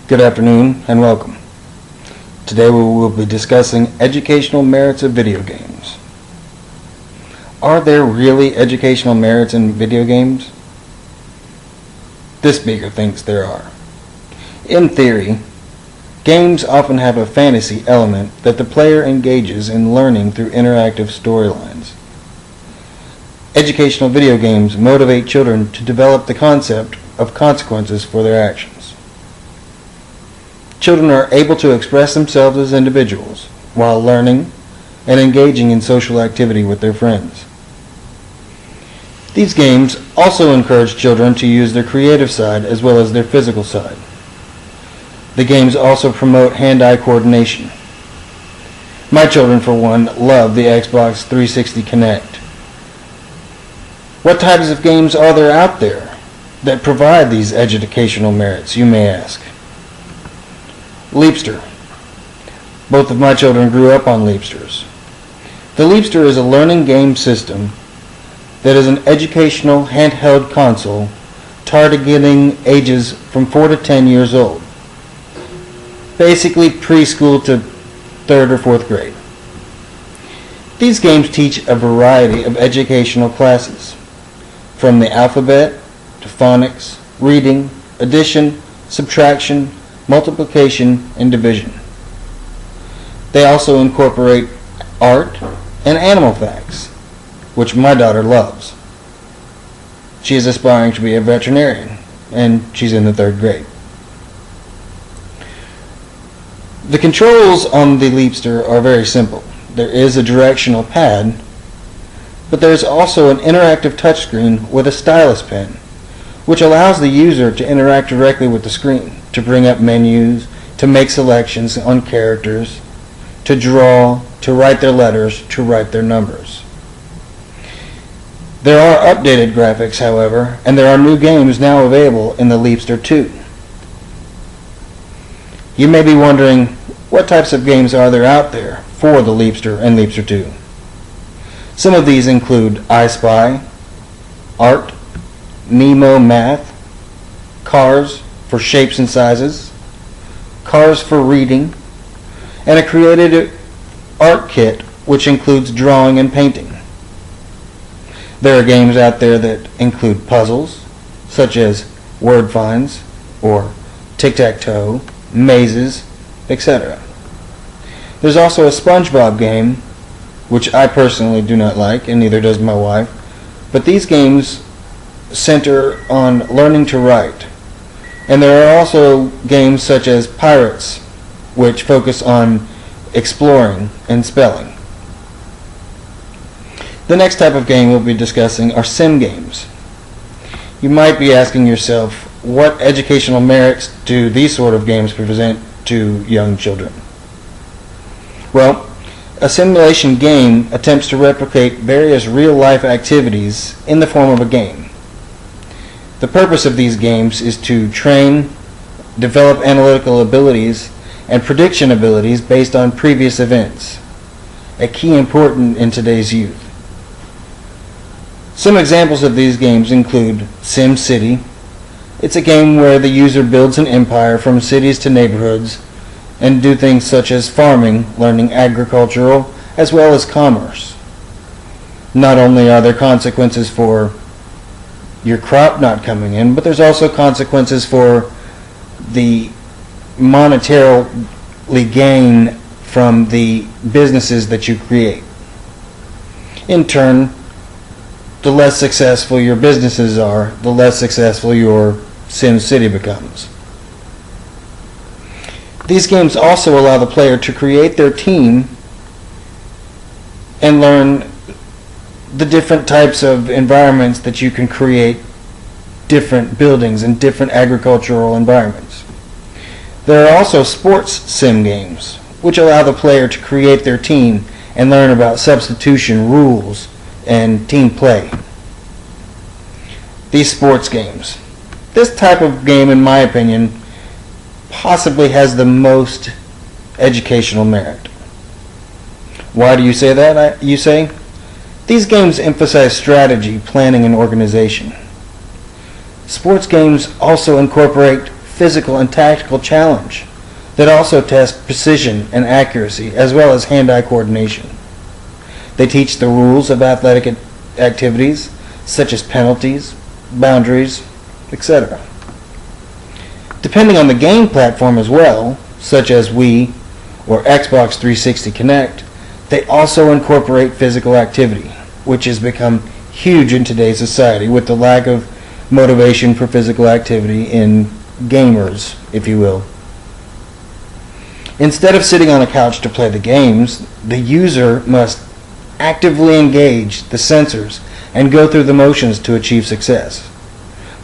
Good afternoon and welcome. Today we will be discussing educational merits of video games. Are there really educational merits in video games? This speaker thinks there are. In theory, games often have a fantasy element that the player engages in learning through interactive storylines. Educational video games motivate children to develop the concept of consequences for their actions. Children are able to express themselves as individuals while learning and engaging in social activity with their friends. These games also encourage children to use their creative side as well as their physical side. The games also promote hand-eye coordination. My children, for one, love the Xbox 360 Kinect. What types of games are there out there that provide these educational merits, you may ask? Leapster. Both of my children grew up on Leapsters. The Leapster is a learning game system that is an educational handheld console targeting ages from 4 to 10 years old. Basically preschool to 3rd or 4th grade. These games teach a variety of educational classes, from the alphabet to phonics, reading, addition, subtraction, multiplication, and division. They also incorporate art and animal facts, which my daughter loves. She is aspiring to be a veterinarian, and she's in the 3rd grade. The controls on the Leapster are very simple. There is a directional pad, but there is also an interactive touchscreen with a stylus pen, which allows the user to interact directly with the screen, to bring up menus, to make selections on characters, to draw, to write their letters, to write their numbers. There are updated graphics, however, and there are new games now available in the Leapster 2. You may be wondering, what types of games are there out there for the Leapster and Leapster 2? Some of these include I Spy, Art, Nemo Math, Cars for shapes and sizes, Cars for reading, and a creative art kit which includes drawing and painting. There are games out there that include puzzles, such as word finds or tic-tac-toe, mazes, etc. There's also a SpongeBob game, which I personally do not like, and neither does my wife, but these games center on learning to write. And there are also games such as Pirates, which focus on exploring and spelling. The next type of game we'll be discussing are sim games. You might be asking yourself, what educational merits do these sort of games present to young children? Well, a simulation game attempts to replicate various real-life activities in the form of a game. The purpose of these games is to train, develop analytical abilities, and prediction abilities based on previous events, a key important in today's youth. Some examples of these games include SimCity. It's a game where the user builds an empire from cities to neighborhoods and do things such as farming, learning agricultural, as well as commerce. Not only are there consequences for your crop not coming in, but there's also consequences for the monetarily gain from the businesses that you create. In turn, the less successful your businesses are, the less successful your SimCity becomes. These games also allow the player to create their team and learn the different types of environments that you can create, different buildings and different agricultural environments. There are also sports sim games, which allow the player to create their team and learn about substitution rules and team play. These sports games. This type of game, in my opinion, possibly has the most educational merit. Why do you say that? You say? These games emphasize strategy, planning, and organization. Sports games also incorporate physical and tactical challenge that also test precision and accuracy as well as hand-eye coordination. They teach the rules of athletic activities such as penalties, boundaries, etc. Depending on the game platform as well, such as Wii or Xbox 360 Kinect, they also incorporate physical activity, which has become huge in today's society with the lack of motivation for physical activity in gamers, if you will. Instead of sitting on a couch to play the games, the user must actively engage the sensors and go through the motions to achieve success.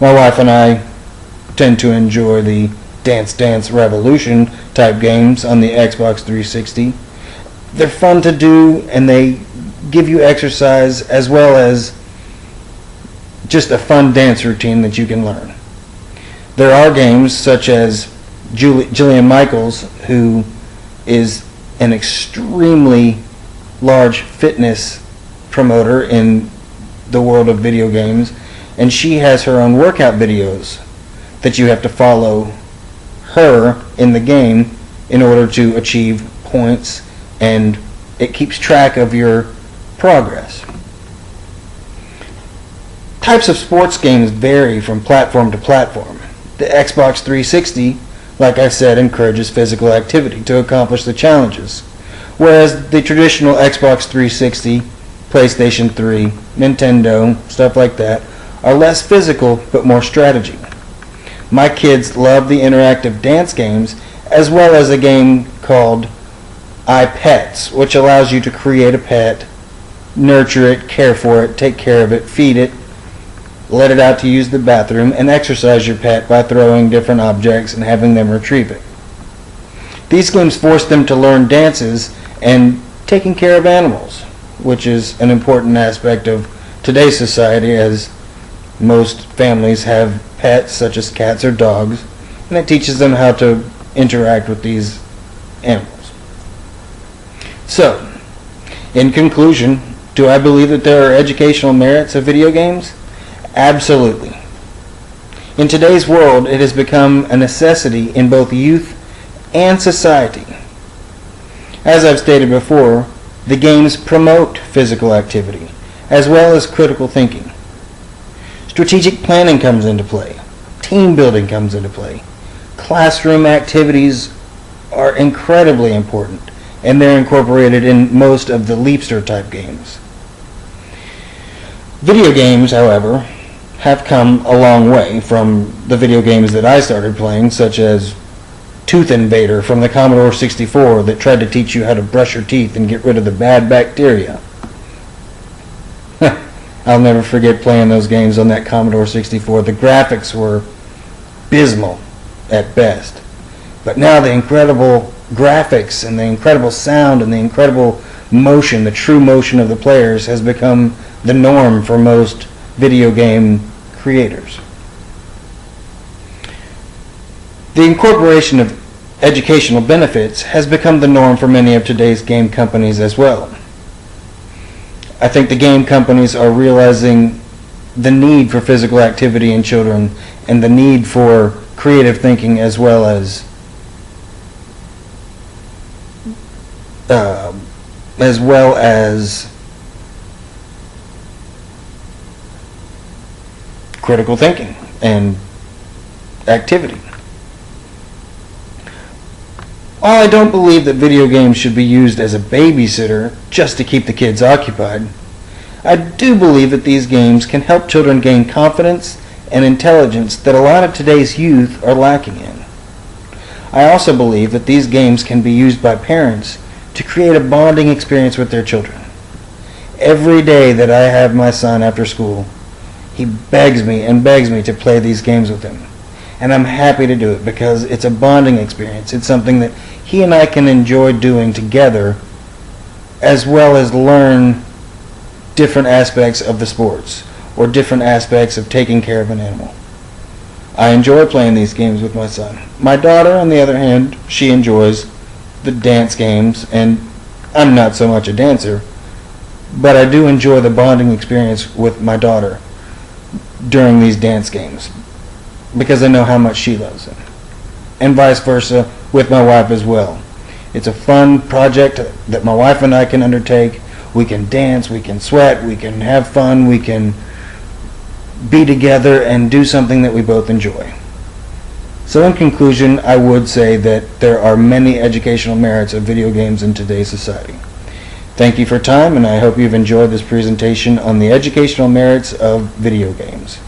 My wife and I tend to enjoy the Dance Dance Revolution type games on the Xbox 360. They're fun to do and they give you exercise as well as just a fun dance routine that you can learn. There are games such as Jillian Michaels, who is an extremely large fitness promoter in the world of video games, and she has her own workout videos that you have to follow her in the game in order to achieve points, and it keeps track of your progress. Types of sports games vary from platform to platform. The Xbox 360, like I said, encourages physical activity to accomplish the challenges, whereas the traditional Xbox 360, PlayStation 3, Nintendo, stuff like that, are less physical but more strategy. My kids love the interactive dance games as well as a game called iPets, which allows you to create a pet, nurture it, care for it, take care of it, feed it, let it out to use the bathroom, and exercise your pet by throwing different objects and having them retrieve it. These games force them to learn dances and taking care of animals, which is an important aspect of today's society, as most families have pets such as cats or dogs, and it teaches them how to interact with these animals. So, in conclusion, do I believe that there are educational merits of video games? Absolutely. In today's world, it has become a necessity in both youth and society. As I've stated before, the games promote physical activity as well as critical thinking. Strategic planning comes into play. Team building comes into play. Classroom activities are incredibly important, and they're incorporated in most of the Leapster type games. Video games, however, have come a long way from the video games that I started playing, such as Tooth Invader from the Commodore 64 that tried to teach you how to brush your teeth and get rid of the bad bacteria. I'll never forget playing those games on that Commodore 64. The graphics were abysmal at best. But now the incredible graphics and the incredible sound and the incredible motion, the true motion of the players, has become the norm for most video game creators. The incorporation of educational benefits has become the norm for many of today's game companies as well. I think the game companies are realizing the need for physical activity in children and the need for creative thinking as well as critical thinking and activity. While I don't believe that video games should be used as a babysitter just to keep the kids occupied, I do believe that these games can help children gain confidence and intelligence that a lot of today's youth are lacking in. I also believe that these games can be used by parents to create a bonding experience with their children. Every day that I have my son after school, he begs me and begs me to play these games with him. And I'm happy to do it because it's a bonding experience. It's something that he and I can enjoy doing together, as well as learn different aspects of the sports or different aspects of taking care of an animal. I enjoy playing these games with my son. My daughter, on the other hand, she enjoys the dance games, and I'm not so much a dancer, but I do enjoy the bonding experience with my daughter during these dance games because I know how much she loves them. and vice versa with my wife as well. It's a fun project that my wife and I can undertake. We can dance, we can sweat, we can have fun, we can be together and do something that we both enjoy. So in conclusion, I would say that there are many educational merits of video games in today's society. Thank you for your time, and I hope you've enjoyed this presentation on the educational merits of video games.